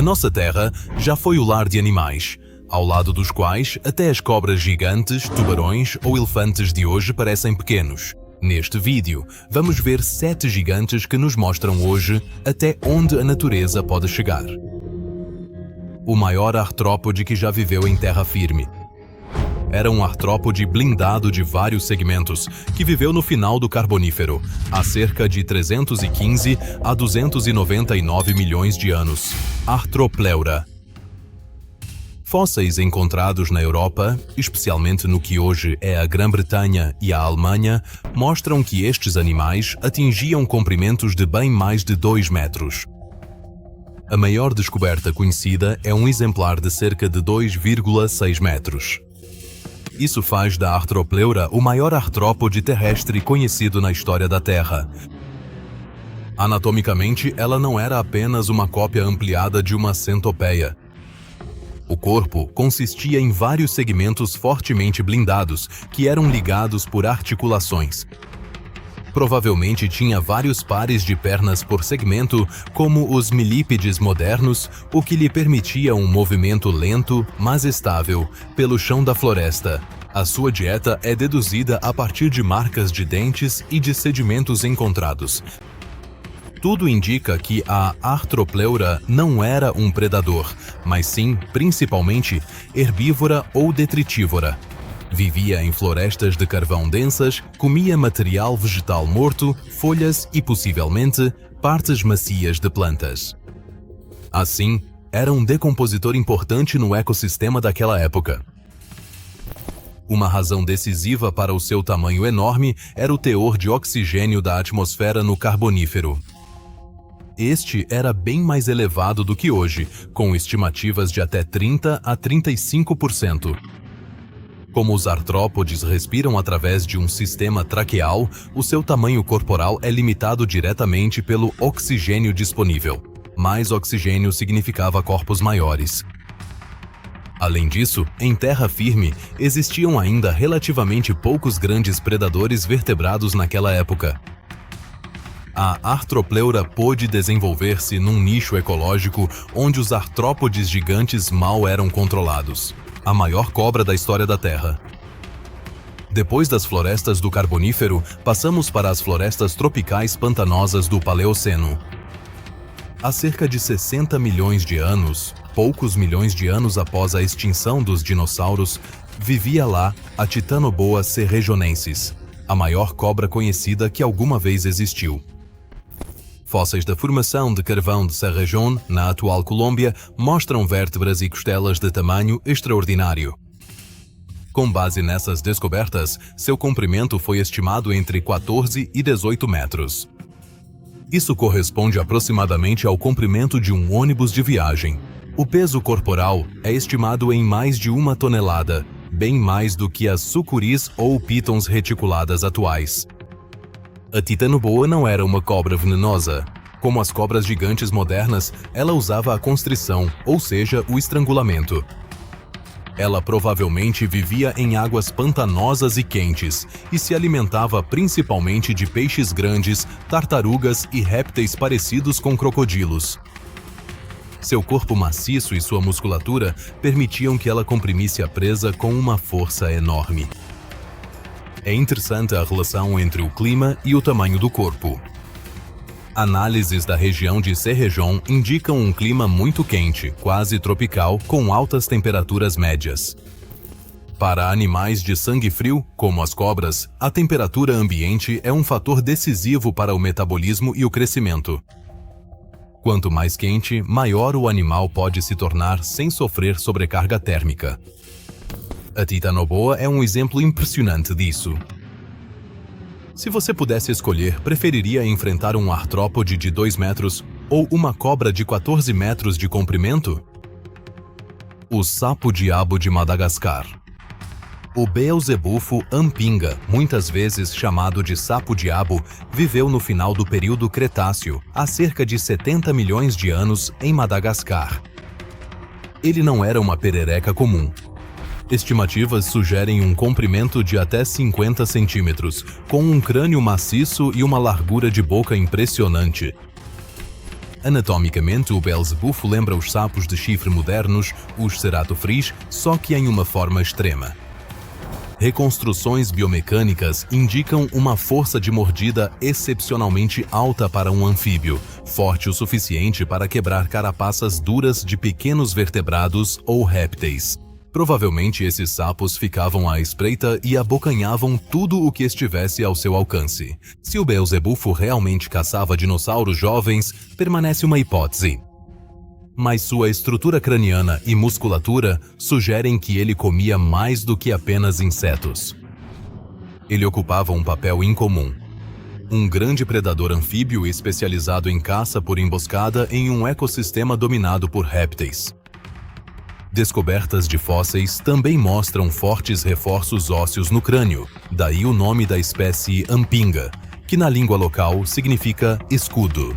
A nossa Terra já foi o lar de animais, ao lado dos quais até as cobras gigantes, tubarões ou elefantes de hoje parecem pequenos. Neste vídeo, vamos ver 7 gigantes que nos mostram hoje até onde a natureza pode chegar. O maior artrópode que já viveu em terra firme. Era um artrópode blindado de vários segmentos, que viveu no final do Carbonífero, há cerca de 315 a 299 milhões de anos. Arthropleura. Fósseis encontrados na Europa, especialmente no que hoje é a Grã-Bretanha e a Alemanha, mostram que estes animais atingiam comprimentos de bem mais de 2 metros. A maior descoberta conhecida é um exemplar de cerca de 2,6 metros. Isso faz da Arthropleura o maior artrópode terrestre conhecido na história da Terra. Anatomicamente, ela não era apenas uma cópia ampliada de uma centopeia. O corpo consistia em vários segmentos fortemente blindados, que eram ligados por articulações. Provavelmente tinha vários pares de pernas por segmento, como os milípedes modernos, o que lhe permitia um movimento lento, mas estável, pelo chão da floresta. A sua dieta é deduzida a partir de marcas de dentes e de sedimentos encontrados. Tudo indica que a Arthropleura não era um predador, mas sim, principalmente, herbívora ou detritívora. Vivia em florestas de carvão densas, comia material vegetal morto, folhas e, possivelmente, partes macias de plantas. Assim, era um decompositor importante no ecossistema daquela época. Uma razão decisiva para o seu tamanho enorme era o teor de oxigênio da atmosfera no Carbonífero. Este era bem mais elevado do que hoje, com estimativas de até 30 a 35%. Como os artrópodes respiram através de um sistema traqueal, o seu tamanho corporal é limitado diretamente pelo oxigênio disponível. Mais oxigênio significava corpos maiores. Além disso, em terra firme, existiam ainda relativamente poucos grandes predadores vertebrados naquela época. A Arthropleura pôde desenvolver-se num nicho ecológico onde os artrópodes gigantes mal eram controlados. A maior cobra da história da Terra. Depois das florestas do Carbonífero, passamos para as florestas tropicais pantanosas do Paleoceno. Há cerca de 60 milhões de anos, poucos milhões de anos após a extinção dos dinossauros, vivia lá a Titanoboa serrejonensis, a maior cobra conhecida que alguma vez existiu. Fósseis da formação de carvão de Cerrejón, na atual Colômbia, mostram vértebras e costelas de tamanho extraordinário. Com base nessas descobertas, seu comprimento foi estimado entre 14 e 18 metros. Isso corresponde aproximadamente ao comprimento de um ônibus de viagem. O peso corporal é estimado em mais de 1 tonelada, bem mais do que as sucuris ou pitons reticuladas atuais. A Titanoboa não era uma cobra venenosa. Como as cobras gigantes modernas, ela usava a constrição, ou seja, o estrangulamento. Ela provavelmente vivia em águas pantanosas e quentes e se alimentava principalmente de peixes grandes, tartarugas e répteis parecidos com crocodilos. Seu corpo maciço e sua musculatura permitiam que ela comprimisse a presa com uma força enorme. É interessante a relação entre o clima e o tamanho do corpo. Análises da região de Cerrejón indicam um clima muito quente, quase tropical, com altas temperaturas médias. Para animais de sangue frio, como as cobras, a temperatura ambiente é um fator decisivo para o metabolismo e o crescimento. Quanto mais quente, maior o animal pode se tornar sem sofrer sobrecarga térmica. A Titanoboa é um exemplo impressionante disso. Se você pudesse escolher, preferiria enfrentar um artrópode de 2 metros ou uma cobra de 14 metros de comprimento? O sapo-diabo de Madagascar. O beelzebufo ampinga, muitas vezes chamado de sapo-diabo, viveu no final do período Cretáceo, há cerca de 70 milhões de anos, em Madagascar. Ele não era uma perereca comum. Estimativas sugerem um comprimento de até 50 centímetros, com um crânio maciço e uma largura de boca impressionante. Anatomicamente, o Beelzebufo lembra os sapos de chifre modernos, os ceratophrys, só que em uma forma extrema. Reconstruções biomecânicas indicam uma força de mordida excepcionalmente alta para um anfíbio, forte o suficiente para quebrar carapaças duras de pequenos vertebrados ou répteis. Provavelmente esses sapos ficavam à espreita e abocanhavam tudo o que estivesse ao seu alcance. Se o Beelzebufo realmente caçava dinossauros jovens, permanece uma hipótese. Mas sua estrutura craniana e musculatura sugerem que ele comia mais do que apenas insetos. Ele ocupava um papel incomum. Um grande predador anfíbio especializado em caça por emboscada em um ecossistema dominado por répteis. Descobertas de fósseis também mostram fortes reforços ósseos no crânio, daí o nome da espécie ampinga, que na língua local significa escudo.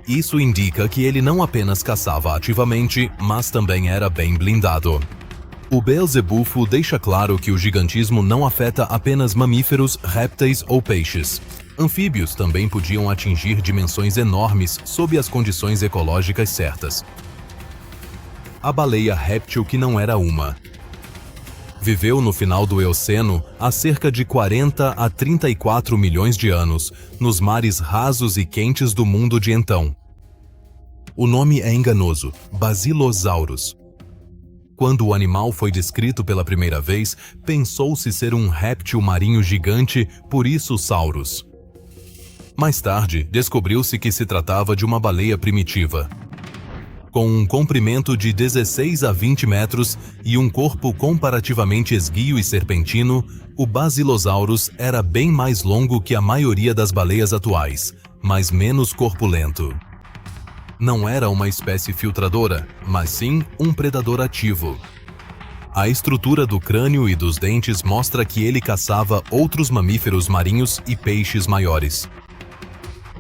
Isso indica que ele não apenas caçava ativamente, mas também era bem blindado. O Beelzebufo deixa claro que o gigantismo não afeta apenas mamíferos, répteis ou peixes. Anfíbios também podiam atingir dimensões enormes sob as condições ecológicas certas. A baleia réptil que não era uma. Viveu no final do Eoceno há cerca de 40 a 34 milhões de anos, nos mares rasos e quentes do mundo de então. O nome é enganoso, Basilosaurus. Quando o animal foi descrito pela primeira vez, pensou-se ser um réptil marinho gigante, por isso Saurus. Mais tarde, descobriu-se que se tratava de uma baleia primitiva. Com um comprimento de 16 a 20 metros e um corpo comparativamente esguio e serpentino, o Basilosaurus era bem mais longo que a maioria das baleias atuais, mas menos corpulento. Não era uma espécie filtradora, mas sim um predador ativo. A estrutura do crânio e dos dentes mostra que ele caçava outros mamíferos marinhos e peixes maiores.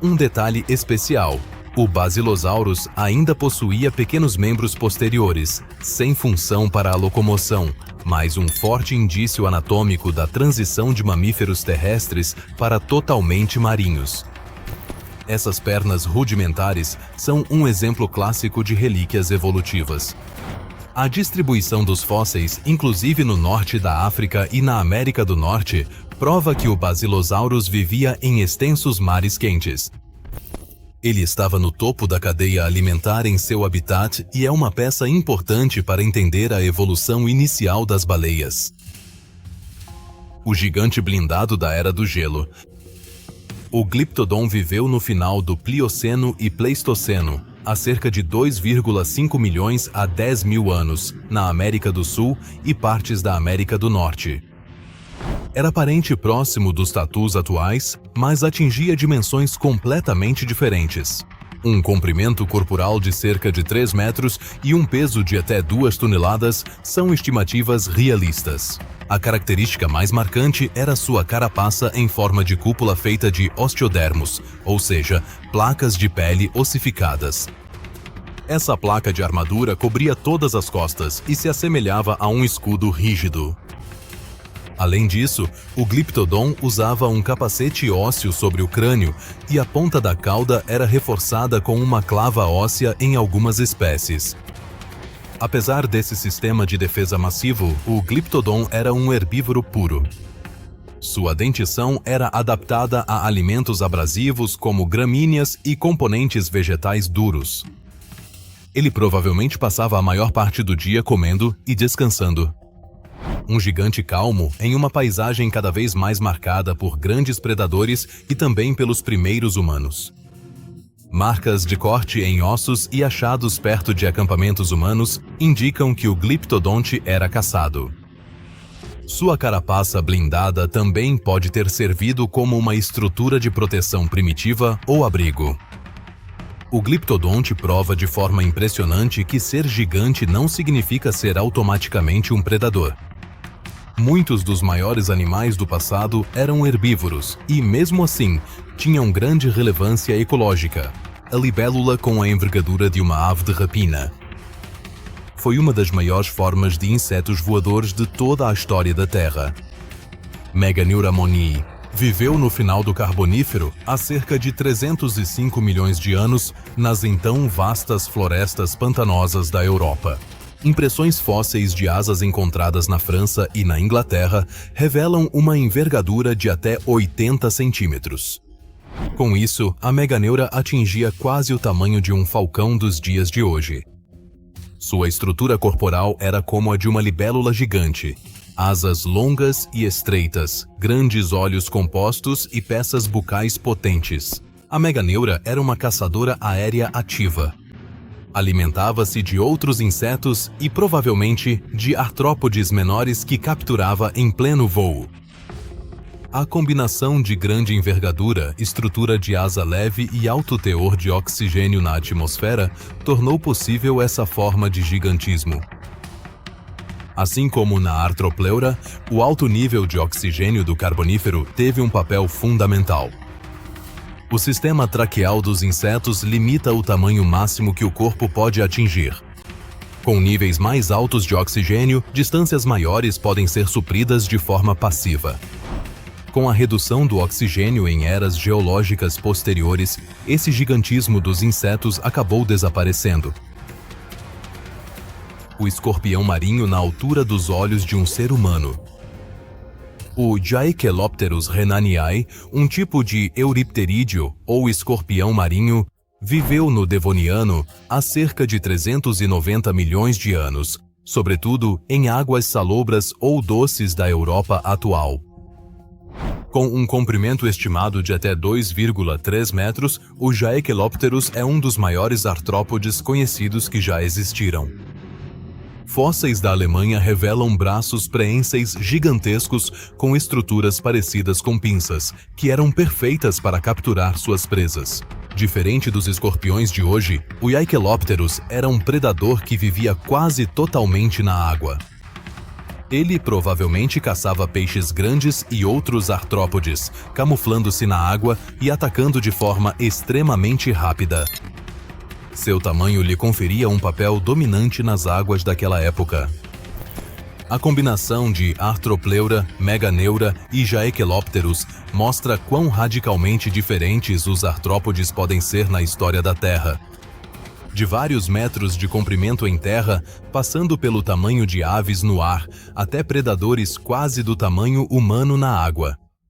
Um detalhe especial: o Basilosaurus ainda possuía pequenos membros posteriores, sem função para a locomoção, mas um forte indício anatômico da transição de mamíferos terrestres para totalmente marinhos. Essas pernas rudimentares são um exemplo clássico de relíquias evolutivas. A distribuição dos fósseis, inclusive no norte da África e na América do Norte, prova que o Basilosaurus vivia em extensos mares quentes. Ele estava no topo da cadeia alimentar em seu habitat e é uma peça importante para entender a evolução inicial das baleias. O gigante blindado da Era do Gelo. O Glyptodon viveu no final do Plioceno e Pleistoceno, há cerca de 2,5 milhões a 10 mil anos, na América do Sul e partes da América do Norte. Era parente próximo dos tatus atuais, mas atingia dimensões completamente diferentes. Um comprimento corporal de cerca de 3 metros e um peso de até 2 toneladas são estimativas realistas. A característica mais marcante era sua carapaça em forma de cúpula feita de osteodermos, ou seja, placas de pele ossificadas. Essa placa de armadura cobria todas as costas e se assemelhava a um escudo rígido. Além disso, o Glyptodon usava um capacete ósseo sobre o crânio e a ponta da cauda era reforçada com uma clava óssea em algumas espécies. Apesar desse sistema de defesa massivo, o Glyptodon era um herbívoro puro. Sua dentição era adaptada a alimentos abrasivos como gramíneas e componentes vegetais duros. Ele provavelmente passava a maior parte do dia comendo e descansando. Um gigante calmo em uma paisagem cada vez mais marcada por grandes predadores e também pelos primeiros humanos. Marcas de corte em ossos e achados perto de acampamentos humanos indicam que o Glyptodonte era caçado. Sua carapaça blindada também pode ter servido como uma estrutura de proteção primitiva ou abrigo. O Glyptodonte prova de forma impressionante que ser gigante não significa ser automaticamente um predador. Muitos dos maiores animais do passado eram herbívoros e, mesmo assim, tinham grande relevância ecológica. A libélula com a envergadura de uma ave de rapina. Foi uma das maiores formas de insetos voadores de toda a história da Terra. Meganeuramoniae, Viveu no final do Carbonífero, há cerca de 305 milhões de anos, nas então vastas florestas pantanosas da Europa. Impressões fósseis de asas encontradas na França e na Inglaterra revelam uma envergadura de até 80 centímetros. Com isso, a meganeura atingia quase o tamanho de um falcão dos dias de hoje. Sua estrutura corporal era como a de uma libélula gigante. Asas longas e estreitas, grandes olhos compostos e peças bucais potentes. A meganeura era uma caçadora aérea ativa. Alimentava-se de outros insetos e, provavelmente, de artrópodes menores que capturava em pleno voo. A combinação de grande envergadura, estrutura de asa leve e alto teor de oxigênio na atmosfera tornou possível essa forma de gigantismo. Assim como na Arthropleura, o alto nível de oxigênio do Carbonífero teve um papel fundamental. O sistema traqueal dos insetos limita o tamanho máximo que o corpo pode atingir. Com níveis mais altos de oxigênio, distâncias maiores podem ser supridas de forma passiva. Com a redução do oxigênio em eras geológicas posteriores, esse gigantismo dos insetos acabou desaparecendo. O escorpião marinho na altura dos olhos de um ser humano. O Jaekelopterus rhenaniae, um tipo de euripterídeo ou escorpião marinho, viveu no Devoniano há cerca de 390 milhões de anos, sobretudo em águas salobras ou doces da Europa atual. Com um comprimento estimado de até 2,3 metros, o Jaekelopterus é um dos maiores artrópodes conhecidos que já existiram. Fósseis da Alemanha revelam braços preenseis gigantescos com estruturas parecidas com pinças, que eram perfeitas para capturar suas presas. Diferente dos escorpiões de hoje, o Jaekelopterus era um predador que vivia quase totalmente na água. Ele provavelmente caçava peixes grandes e outros artrópodes, camuflando-se na água e atacando de forma extremamente rápida. Seu tamanho lhe conferia um papel dominante nas águas daquela época. A combinação de Arthropleura, meganeura e Jaekelopterus mostra quão radicalmente diferentes os artrópodes podem ser na história da Terra. De vários metros de comprimento em terra, passando pelo tamanho de aves no ar, até predadores quase do tamanho humano na água.